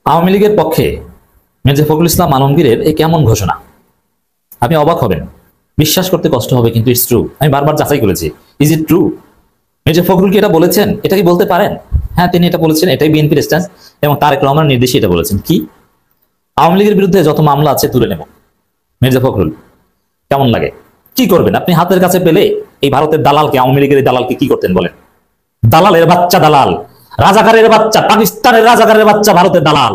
আওয়ামী লীগের পক্ষে মির্জা ফখরুল ইসলাম আলমগীরের এই কেমন ঘোষণা, আপনি অবাক হবেন, বিশ্বাস করতে কষ্ট হবে, কিন্তু ইটস ট্রু। আমি বারবার যাচাই করেছি, is it true? Mirza Fakhrul কি এটা বলেছেন? এটা কি বলতে পারেন? হ্যাঁ, তিনি এটা বলেছেন, এটাই বিএনপির স্ট্যান্স এবং তারেক রহমানের নির্দেশে এটা বলেছেন। কি? আওয়ামী লীগের বিরুদ্ধে যত মামলা আছে তুলে নেব। মির্জা ফখরুল কেমন লাগে? কি করবেন আপনি? হাতের কাছে পেলে এই ভারতের দালালকে, আওয়ামী লীগের দালালকে কি করতেন বলেন? দালালের বাচ্চা দালাল, রাজাকারের বাচ্চা, পাকিস্তানের রাজাকারের বাচ্চা, ভারতের দালাল।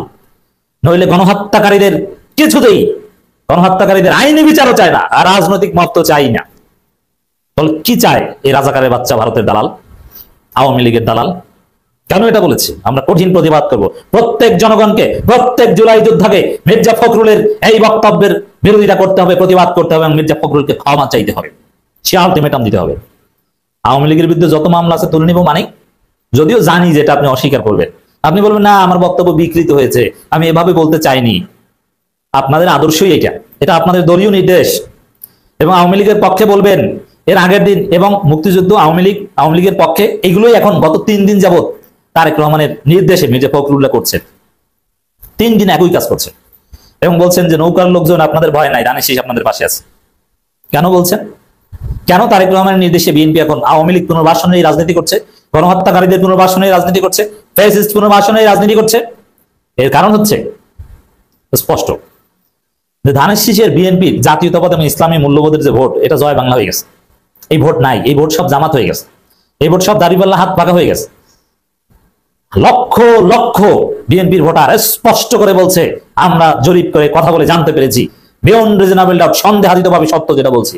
নইলে গণহত্যাকারীদের কিছুতেই, গণহত্যাকারীদের আইনি বিচারও চায় না, আর রাজনৈতিক মত তো চাই না। তাহলে কি চায় এই রাজাকারের বাচ্চা, ভারতের দালাল, আওয়ামী লীগের দালাল? কেন এটা বলেছি? আমরা কঠিন প্রতিবাদ করব। প্রত্যেক জনগণকে, প্রত্যেক জুলাই যোদ্ধাকে মির্জা ফখরুলের এই বক্তব্যের বিরোধিতা করতে হবে, প্রতিবাদ করতে হবে এবং মির্জা ফখরুলকে ক্ষমা চাইতে হবে, সে আলটিমেটাম দিতে হবে। আওয়ামী লীগের বিরুদ্ধে যত মামলা আছে তুলে নিব, মানে যদিও জানি যেটা আপনি অস্বীকার করবেন, আপনি বলবেন না আমার বক্তব্য বিকৃত হয়েছে, আমি এভাবে বলতে চাইনি। আপনাদের আদর্শই এটা, এটা আপনাদের দলীয় নির্দেশ। এবং আওয়ামী লীগের পক্ষে বলবেন এর আগের দিন, এবং মুক্তিযুদ্ধ, আওয়ামী লীগের পক্ষে, এগুলোই এখন গত 3 দিন যাবত তারেক রহমানের নির্দেশে মির্জা ফখরুল্লাহ করছে। 3 দিন একই কাজ করছে এবং বলছেন যে নৌকার লোকজন আপনাদের ভয় নাই, ধানের শীষ আপনাদের পাশে আছে। কেন বলছেন? কেন তারেক রহমানের নির্দেশে বিএনপি এখন আওয়ামী লীগ পুনর্বাসনের রাজনীতি করছে, গণহত্যাকারীদের পুনর্বাসনের রাজনীতি করছে, ফ্যাসিস্ট পুনর্বাসনের রাজনীতি করছে? এর কারণ হচ্ছে স্পষ্ট, যে ধানের শীষের বিএনপির জাতীয়তাবাদ এবং ইসলামী মূল্যবোধের যে ভোট, এটা জয় বাংলা হয়ে গেছে। এই ভোট নাই, এই ভোট সব জামাত হয়ে গেছে, এই ভোট সব দাড়িপাল্লা হাত পাকা হয়ে গেছে। লক্ষ লক্ষ বিএনপির ভোটার স্পষ্ট করে বলছে, আমরা জরিপ করে কথা বলে জানতে পেরেছি, বিয়ন্ড রিজনেবল ডাউট, সন্দেহাতীতভাবে সত্য যেটা বলছি,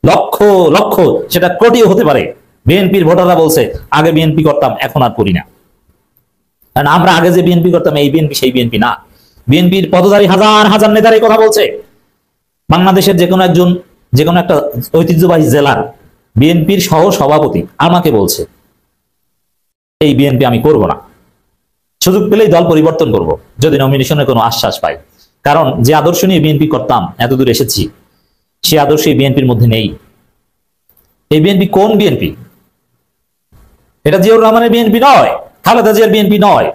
লক্ষ লক্ষ, সেটা কোটিও হতে পারে, বিএনপির ভোটাররা বলছে আগে বিএনপি করতাম, এখন আর করি না। কারণ আমরা আগে যে বিএনপি করতাম, এই বিএনপি সেই বিএনপি না। বিএনপির পদধারী হাজার হাজার নেতারাই কথা বলছে। বাংলাদেশের যে কোনো একজন, যে কোনো একটা ঐতিহ্যবাহী জেলার বিএনপির সহ সভাপতি আমাকে বলছে এই বিএনপি আমি করব না, সুযোগ পেলেই দল পরিবর্তন করব যদি নমিনেশনের কোনো আশ্বাস পাই। কারণ যে আদর্শ নিয়ে বিএনপি করতাম, এতদূর এসেছি, সে আদর্শ এই বিএনপির মধ্যে নেই। এই বিএনপি কোন বিএনপি? এটা জিয়াউর রহমানের বিএনপি নয়, খালেদা জিয়ার বিএনপি নয়।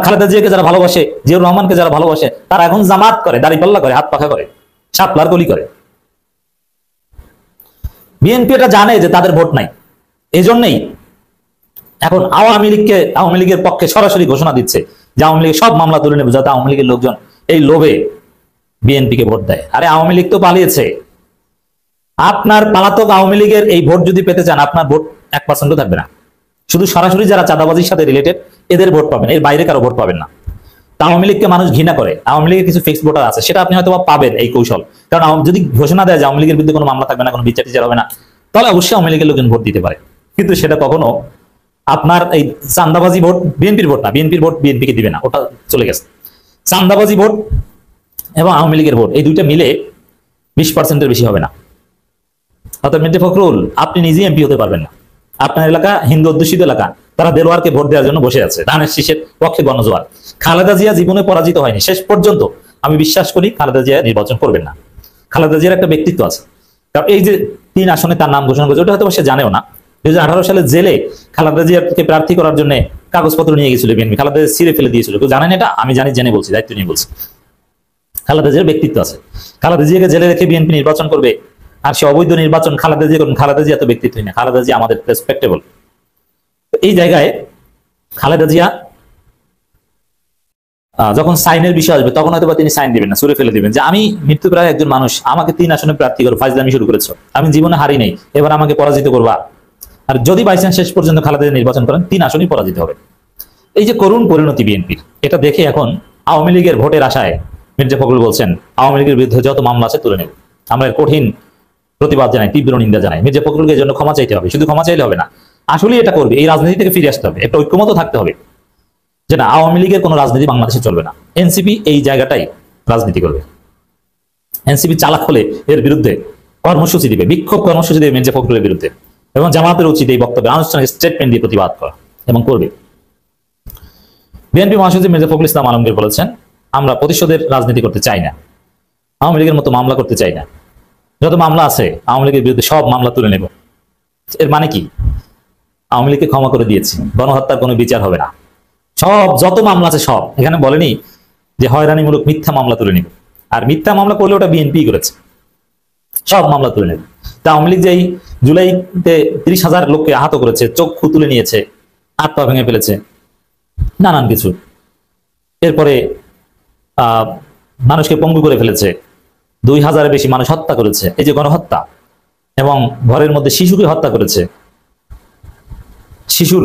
খালেদা জিয়াকে যারা ভালোবাসে, জিয়াউর রহমানকে যারা ভালোবাসে, তারা এখন জামাত করে, দাড়িপাল্লা করে, হাত পাখা করে, শাপলার গলি করে। বিএনপি এটা জানে যে তাদের ভোট নাই, এই জন্যই এখন আওয়ামী লীগের পক্ষে সরাসরি ঘোষণা দিচ্ছে যে আওয়ামী লীগের সব মামলা তুলে নেবে, যাতে আওয়ামী লীগের লোকজন এই লোভে বিএনপিকে ভোট দেয়। আরে আওয়ামী লীগ তো পালিয়েছে। আপনার পালাতক আওয়ামী লীগের এই ভোট যদি পেতে চান, আপনার ভোট 1% থাকবে না। শুধু সরাসরি যারা চাঁদাবাজির সাথে রিলেটেড, এদের ভোট পাবেন, এর বাইরে কারো ভোট পাবেন না। আওয়ামী লীগকে মানুষ ঘৃণা করে, আওয়ামী লীগের কিছু ফিক্সড ভোটার আছে, সেটা আপনি হয়তো পাবেন এই কৌশল। কারণ যদি ঘোষণা দেয় যে আওয়ামী লীগের বিরুদ্ধে কোনো মামলা থাকবে না, কোনো বিচার টিচার হবে না, তাহলে অবশ্যই আওয়ামী লীগের লোকজন ভোট দিতে পারে। কিন্তু সেটা কখনো আপনার এই চান্দাবাজি ভোট, বিএনপির ভোট না, বিএনপির ভোট বিএনপিকে দিবে না, ওটা চলে গেছে। চান্দাবাজি ভোট এবং আওয়ামী লীগের ভোট, এই দুইটা মিলে 20%-এর বেশি হবে না। অর্থাৎ মির্জা ফখরুল, আপনি নিজেই এমপি হতে পারবেন না। আপনার এলাকা হিন্দু অধ্যুষিত এলাকা, তারা দেলোয়ারকে ভোট দেওয়ার জন্য বসে আছে, ধানের শীষের পক্ষে গণজোয়ার। খালেদা জিয়া জীবনে পরাজিত হয়নি, শেষ পর্যন্ত আমি বিশ্বাস করি খালেদা জিয়া নির্বাচন করবেন না। খালেদা জিয়ার একটা ব্যক্তিত্ব আছে, কারণ এই যে 3 আসনে তার নাম ঘোষণা করেছে, ওটা হয়তো সে জানেও না। 2018 সালে জেলে খালেদা জিয়াকে প্রার্থী করার জন্য কাগজপত্র নিয়ে গেছিল বিএনপি, খালেদা জিয়া ছিঁড়ে ফেলে দিয়েছিল। কেউ জানেন এটা? আমি জানি, জেনে বলছি, দায়িত্ব নিয়ে বলছি। খালেদা জিয়ার ব্যক্তিত্ব আছে, খালেদা জিয়াকে জেলে রেখে বিএনপি নির্বাচন করবে, আর সে অবৈধ নির্বাচন খালেদা জিয়া করুন। খালেদা জিয়া তো ব্যক্তিত্বই না, খালেদা জিয়া আমাদের রেসপেক্টেবল। এই জায়গায় খালেদা জিয়া যখন সাইনের বিষয় আসবে, তখন হয়তো তিনি সাইন দিবেন না, ছুড়ে ফেলে দিবেন যে আমি মৃত্যুপ্রায় একজন মানুষ, আমাকে 3 আসনে প্রার্থী করো, ফাইজলামি শুরু করেছো, আমি জীবনে হারি নেই, এবার আমাকে পরাজিত করবা। আর যদি বাইচান্স শেষ পর্যন্ত খালেদা জিয়া নির্বাচন করেন, 3 আসনই পরাজিত হবে। এই যে করুণ পরিণতি বিএনপির, এটা দেখে এখন আওয়ামী লীগের ভোটের আশায় মির্জা ফখরুল বলছেন আওয়ামী লীগের বিরুদ্ধে যত মামলা আছে তুলে নেব। আমরা কঠিন প্রতিবাদ জানাই, তীব্র নিন্দা জানাই। মির্জা ফখরুলকে এই জন্য ক্ষমা চাইতে হবে, শুধু ক্ষমা চাইলে হবে না, আসলে এটা করবে, এই রাজনীতি থেকে ফিরে আসতে হবে, একটা ঐক্যমত থাকতে হবে যে না, আওয়ামী লীগের কোনো রাজনীতি বাংলাদেশে চলবে না। এনসিপি এই জায়গাটাই রাজনীতি করবে। এনসিপি চালাক হলে এর বিরুদ্ধে কর্মসূচি দিবে, বিক্ষোভ কর্মসূচি দেবে মির্জা ফখরুলের বিরুদ্ধে, এবং জামাতের উচিত এই বক্তব্যে আনুষ্ঠানিক স্টেটমেন্ট দিয়ে প্রতিবাদ করা, এবং করবে। বিএনপি মহাসচিব মির্জা ফখরুল ইসলাম আলমগীর বলেছেন, আমরা প্রতিশোধের রাজনীতি করতে চাই না, আওয়ামী লীগের মতো মামলা করতে চাই না, যত মামলা আছে আওয়ামী লীগের বিরুদ্ধে সব মামলা তুলে নেব। এর মানে কি? আওয়ামী লীগকে ক্ষমা করে দিয়েছি, গণহত্যার কোনো বিচার হবে না, সব যত মামলা আছে সব, এখানে বলেনি যে হয়রানিমূলক মিথ্যা মামলা তুলে নিবে, আর মিথ্যা মামলা করলে ওটা বিএনপি করেছে, সব মামলা তুলে নেবে। তা আওয়ামী লীগ যেই জুলাইতে 30,000 লোককে আহত করেছে, চক্ষু তুলে নিয়েছে, হাত পা ভেঙে ফেলেছে, নানান কিছু, এরপরে মানুষকে পঙ্গু করে ফেলেছে, 2,000-এর বেশি মানুষ হত্যা করেছে, এই যে গণহত্যা, এবং ঘরের মধ্যে শিশুকে হত্যা করেছে, শিশুর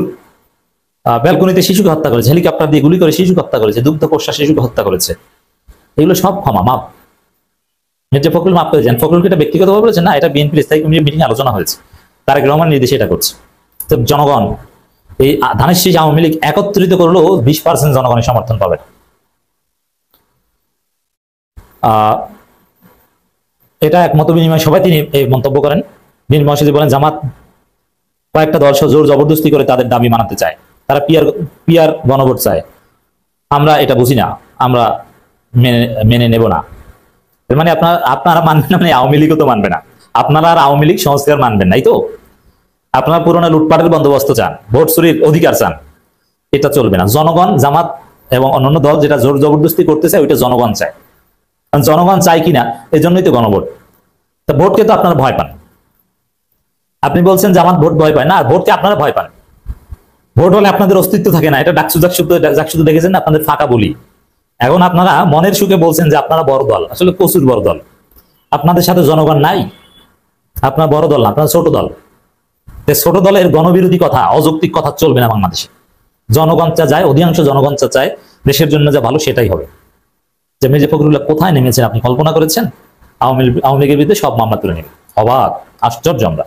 ব্যালকনিতে শিশুকে হত্যা করেছে, হেলিকপ্টার দিয়ে গুলি করে শিশুকে হত্যা করেছে, দুগ্ধপোষ্যা শিশুকে হত্যা করেছে, এগুলো সব ক্ষমা, মাপ। মির্জা ফখরুল মাপ করেছেন। ফখরুলকে এটা ব্যক্তিগতভাবে বলেছেন না, এটা বিএনপির স্থায়ী কমিটির মিটিং আলোচনা হয়েছে, তারেক রহমান নির্দেশে এটা করছে। তো জনগণ এই ধানের শীষ আওয়ামী লীগ একত্রিত করলেও 20% জনগণের সমর্থন পাবে। এটা এক মত বিনিময় সবাই তিনি এই মন্তব্য করেন। বিনিময় সচিব বলেন, জামাত কয়েকটা দল জোর জবরদস্তি করে তাদের দাবি মানাতে চায়, তারা পিয়ার গণভোট চায়, আমরা এটা বুঝি না, আমরা মেনে নেব না। এর মানে আপনারা মানবেন না, মানে আওয়ামী লীগও তো মানবে না, আপনারা আর আওয়ামী লীগ সংস্কার মানবেন নাই তো, আপনারা পুরোনো লুটপাটের বন্দোবস্ত চান, ভোট চুরির অধিকার চান, এটা চলবে না। জনগণ, জামাত এবং অন্যান্য দল যেটা জোর জবরদস্তি করতে চায় ওইটা জনগণ চায়, কারণ জনগণ চায় কিনা এই জন্যই তো গণভোট। তা ভোটকে তো আপনারা ভয় পান, আপনি বলছেন জামাত ভোট ভয় পায় না, আর ভোটকে আপনারা ভয় পান। ভোট হলে আপনাদের অস্তিত্ব থাকে না, এটা ডাকসু দেখেছেন না, আপনাদের ফাঁকা বলি। এখন আপনারা মনের সুখে বলছেন যে আপনারা বড় দল, আসলে প্রচুর বড় দল, আপনাদের সাথে জনগণ নাই, আপনারা বড় দল না, আপনারা ছোট দল। ছোট দলের গণবিরোধী কথা, অযৌক্তিক কথা চলবে না বাংলাদেশে। জনগণ যা চায়, অধিকাংশ জনগণ যা চায়, দেশের জন্য যা ভালো সেটাই হবে। যে মির্জা ফখরুল্লাহ কোথায় নেমেছেন আপনি কল্পনা করেছেন? আওয়ামী লীগের বিরুদ্ধে সব মামলা তুলে নেবে, অবাক, আশ্চর্য আমরা।